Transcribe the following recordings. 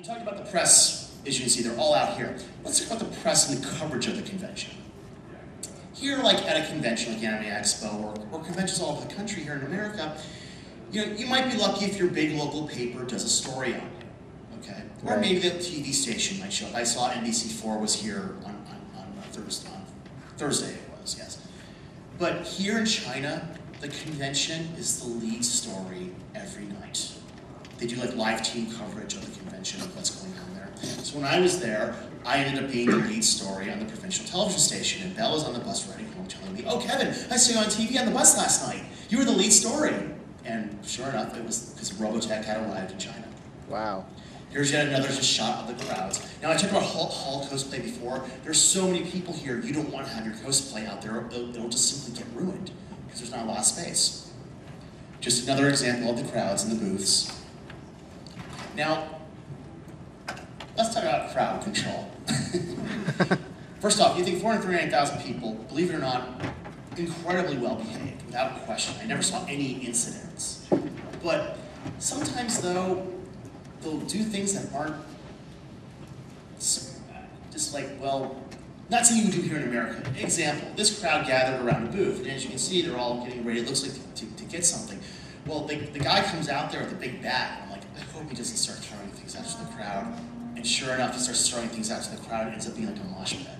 We talked about the press, as you can see, they're all out here. Let's talk about the press and the coverage of the convention. Here, like at a convention like Anime Expo or conventions all over the country here in America, you might be lucky if your big local paper does a story on you, okay? Or maybe the TV station might show up. I saw NBC4 was here on Thursday it was, yes. But here in China, the convention is the lead story every night. They do like live team coverage of the convention of what's going on there. So when I was there, I ended up being the lead story on the provincial television station, and Belle was on the bus riding home telling me, "Oh, Kevin, I saw you on TV on the bus last night. You were the lead story." And sure enough, it was because Robotech had arrived in China. Wow. Here's yet another just shot of the crowds. Now, I talked about hall cosplay before. There's so many people here, you don't want to have your cosplay out there. It'll just simply get ruined because there's not a lot of space. Just another example of the crowds in the booths. Now, let's talk about crowd control. First off, you think 439,000 people, believe it or not, incredibly well behaved, without question. I never saw any incidents. But sometimes, though, they'll do things that aren't just like, well, not something you would do here in America. Example, this crowd gathered around a booth, and as you can see, they're all getting ready, it looks like, to get something. Well, the guy comes out there with a big bat, and I'm like, I hope he doesn't start throwing things out to the crowd. And sure enough, he starts throwing things out to the crowd, it ends up being like a mosh pit.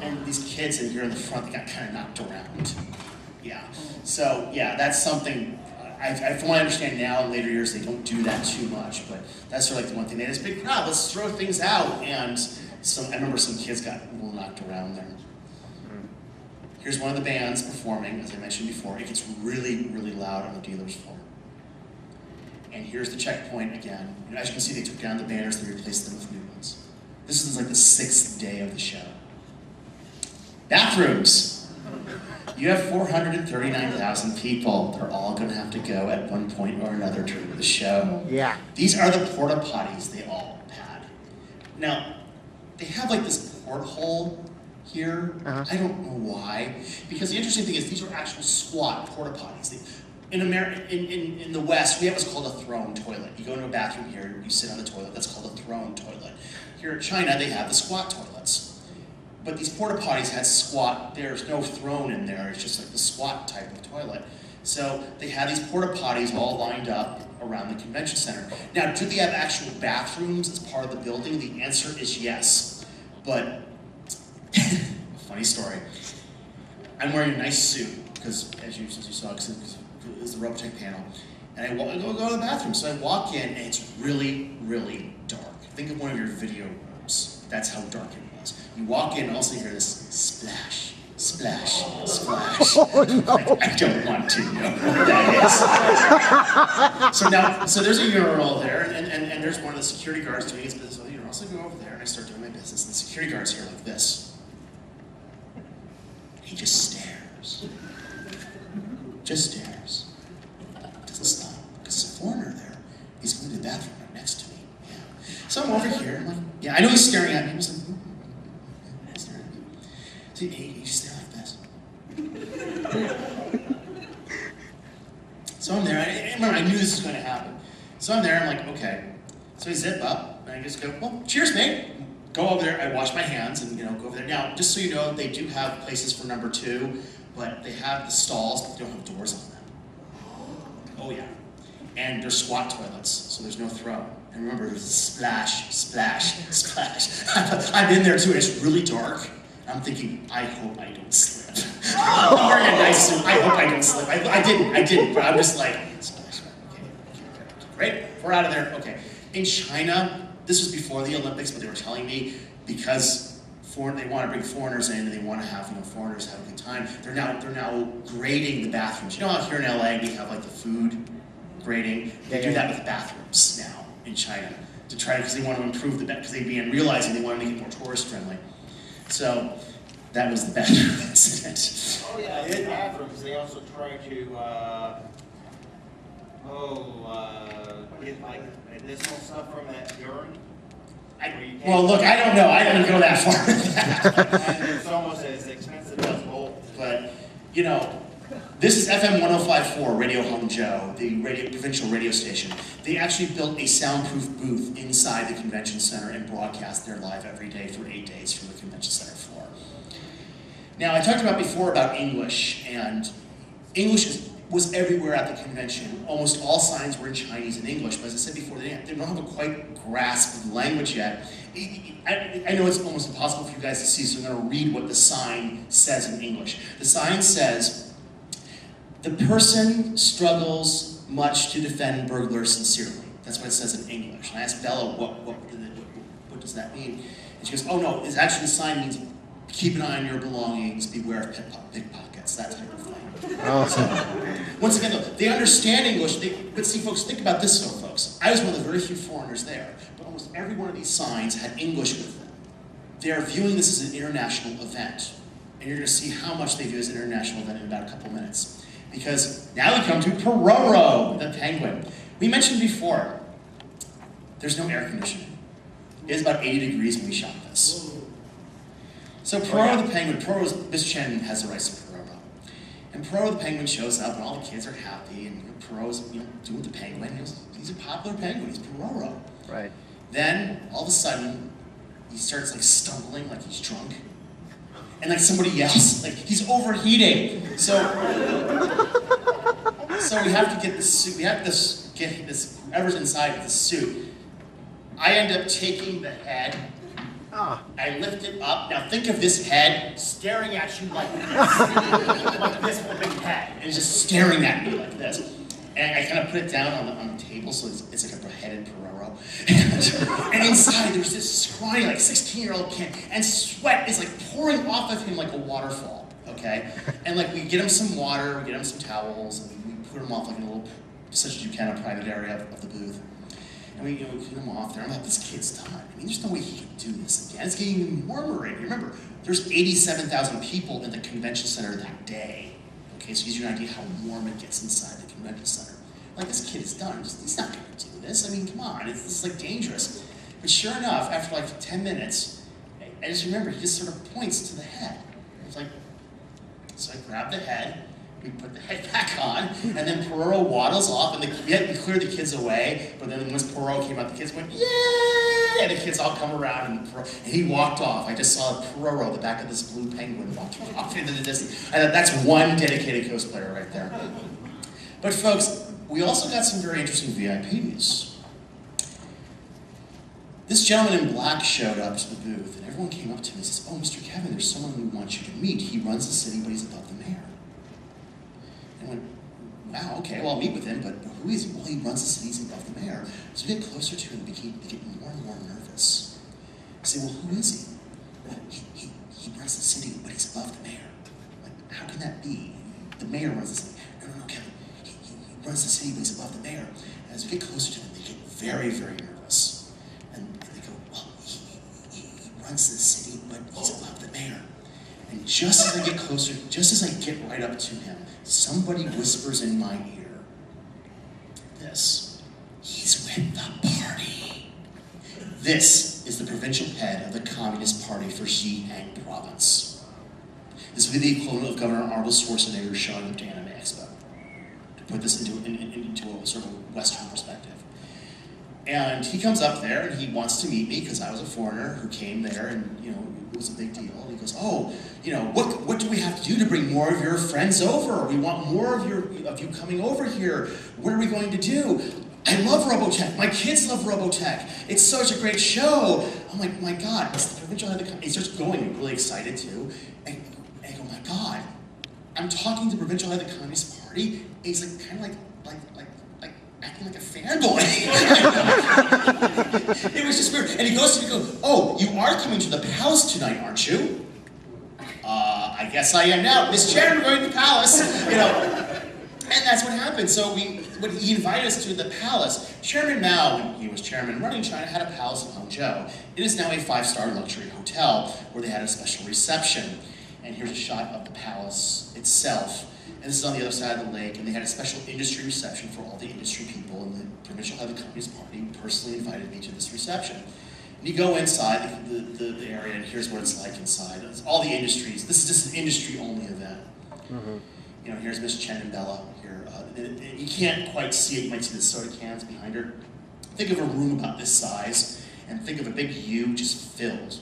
And these kids in here in the front, they got kind of knocked around. Yeah. So, yeah, that's something, from what I understand now, in later years, they don't do that too much, but that's sort of like the one thing. They had this big crowd, let's throw things out, and I remember some kids got a little knocked around there. Here's one of the bands performing, as I mentioned before. It gets really, really loud on the dealer's floor. And here's the checkpoint again. As you can see, they took down the banners, they replaced them with new ones. This is like the 6th day of the show. Bathrooms. You have 439,000 people. They're all going to have to go at one point or another during the show. Yeah. These are the porta potties they all had. Now, they have like this porthole here. I don't know why. Because the interesting thing is these are actual squat porta potties. In the West, we have what's called a throne toilet. You go into a bathroom here, you sit on the toilet, that's called a throne toilet. Here in China, they have the squat toilets. But these porta potties had squat, there's no throne in there, it's just like the squat type of toilet. So they had these porta potties all lined up around the convention center. Now, do they have actual bathrooms as part of the building? The answer is yes. But, funny story. I'm wearing a nice suit, because as you saw, because it was the Robotech panel. And I go to the bathroom, so I walk in, and it's really, really dark. Think of one of your video rooms. That's how dark it was. You walk in, and also hear this splash, splash, splash. Oh, no. I don't want to know what that is. So there's a urinal there, and there's one of the security guards doing his business. So you also go over there, and I start doing my business. And the security guard's here like this. He just stares. Just stares. Doesn't stop. Because there's a foreigner there. He's going to the bathroom right next to me. Yeah. So I'm over here. I'm like, yeah, I know he's staring at me. He's like, he's staring at me. So he just stares like this. So I'm there. I remember, I knew this was going to happen. So I'm there. I'm like, okay. So I zip up, and I just go, well, cheers, mate. Go over there. I wash my hands, and go over there. Now, just so you know, they do have places for number 2. But they have the stalls, but they don't have doors on them. Oh yeah. And they're squat toilets, so there's no throne. And remember, there's a splash, splash, splash. I'm in there too, and it's really dark. I'm thinking, I hope I don't slip. I'm wearing a nice suit, I hope I don't slip. I didn't, but I'm just like, splash, okay. Great, we're out of there, okay. In China, this was before the Olympics, but they were telling me, because they want to bring foreigners in, and they want to have foreigners have a good time. They're now grading the bathrooms. You know how here in LA we have like the food grading? They do that with bathrooms now in China to try because they want to improve because they began realizing they want to make it more tourist friendly. So that was the bathroom incident. Oh yeah, in bathrooms they also try to get like medicinal stuff from that urine. Well, look, I don't know. I didn't go that far with that. And it's almost as expensive as gold. But, This is FM 1054, Radio Hangzhou, the provincial radio station. They actually built a soundproof booth inside the convention center and broadcast there live every day for 8 days from the convention center floor. Now, I talked about before about English, and English was everywhere at the convention. Almost all signs were in Chinese and English, but as I said before, they don't have a quite grasp of the language yet. I know it's almost impossible for you guys to see, so I'm going to read what the sign says in English. The sign says, "The person struggles much to defend burglars sincerely." That's what it says in English. And I asked Bella, what does that mean? And she goes, oh no, it's actually the sign means keep an eye on your belongings, beware of pickpockets, that type of thing. Awesome. Once again, though, they understand English, but see, folks, think about this though, folks. I was one of the very few foreigners there, but almost every one of these signs had English with them. They are viewing this as an international event, and you're going to see how much they view as an international event in about a couple minutes. Because now we come to Pororo, the penguin. We mentioned before, there's no air conditioning. It is about 80 degrees when we shot this. So Pororo the penguin, Miss Chen has the rights to Pororo. And Pororo the penguin shows up and all the kids are happy and Pororo's doing the penguin. He's a popular penguin, he's Pororo. Right. Then, all of a sudden, he starts like stumbling like he's drunk. And like somebody yells, like he's overheating. So we have to get this suit, get this, whoever's inside of the suit. I end up taking the head, I lift it up. Now think of this head staring at you like this, like this big head. And it's just staring at me like this. And I kind of put it down on the table so it's like a beheaded Pororo. And inside there's this scrawny, like 16-year-old kid, and sweat is like pouring off of him like a waterfall, okay? And like we get him some water, we get him some towels, and we put him off like in a little, such as you can, a private area of the booth. And we clean him off there. I'm like, this kid's done. I mean, there's no way he can do this again. It's getting even warmer right here. Remember, there's 87,000 people in the convention center that day. Okay, so it gives you an idea how warm it gets inside the convention center. Like, this kid is done. He's not going to do this. I mean, come on. This is like dangerous. But sure enough, after like 10 minutes, I just remember he just sort of points to the head. It's like, so I grab the head, we put the head back on, and then Pororo waddles off, and we cleared the kids away, but then once Pororo came out, the kids went, yay! And the kids all come around, and he walked off. I just saw Pororo, the back of this blue penguin, walking off into the distance. I thought, that's one dedicated cosplayer right there. But folks, we also got some very interesting VIP news. This gentleman in black showed up to the booth, and everyone came up to him and says, oh, Mr. Kevin, there's someone we want you to meet. He runs the city, but he's above the mayor. And I went, wow, okay, well, I'll meet with him, but who is he? Well, he runs the city, he's above the mayor. So we get closer to him, we get more and more nervous. I say, well, who is he? Well, he runs the city, but he's above the mayor. Like, how can that be? The mayor runs the city. No, Kevin. He runs the city, but he's above the mayor. And as we get closer to him, they get very, very nervous. And they go, well, he runs the city, but he's above the mayor. And just as I get closer, just as I get right up to him, somebody whispers in my ear, this, he's with the party. This is the provincial head of the Communist Party for Zhejiang Province. This would be the equivalent of Governor Arnold Schwarzenegger showing up to Anime Expo, to put this into a sort of Western perspective. And he comes up there and he wants to meet me because I was a foreigner who came there and, it was a big deal. And he goes, oh, what do we have to do to bring more of your friends over? We want more of you coming over here. What are we going to do? I love Robotech. My kids love Robotech. It's such a great show. I'm like, my God, it's the provincial head of the company. He starts going, really excited too. And I go, my God, I'm talking to the provincial head of the Communist Party. And he's like, kind of like acting like a fanboy. It was just weird. And he goes to me and goes, oh, you are coming to the palace tonight, aren't you? I guess I am now. Miss Chairman, we're going to the palace. And that's what happened. So when he invited us to the palace, Chairman Mao, when he was chairman running China, had a palace in Hangzhou. It is now a 5-star luxury hotel where they had a special reception. And here's a shot of the palace itself. And this is on the other side of the lake, and they had a special industry reception for all the industry people, and the provincial head of the Communist Party personally invited me to this reception. And you go inside the area, and here's what it's like inside. It's all the industries. This is just an industry-only event. Mm-hmm. You know, here's Miss Chen and Bella here. You can't quite see it. You might see the soda cans behind her. Think of a room about this size, and think of a big U just filled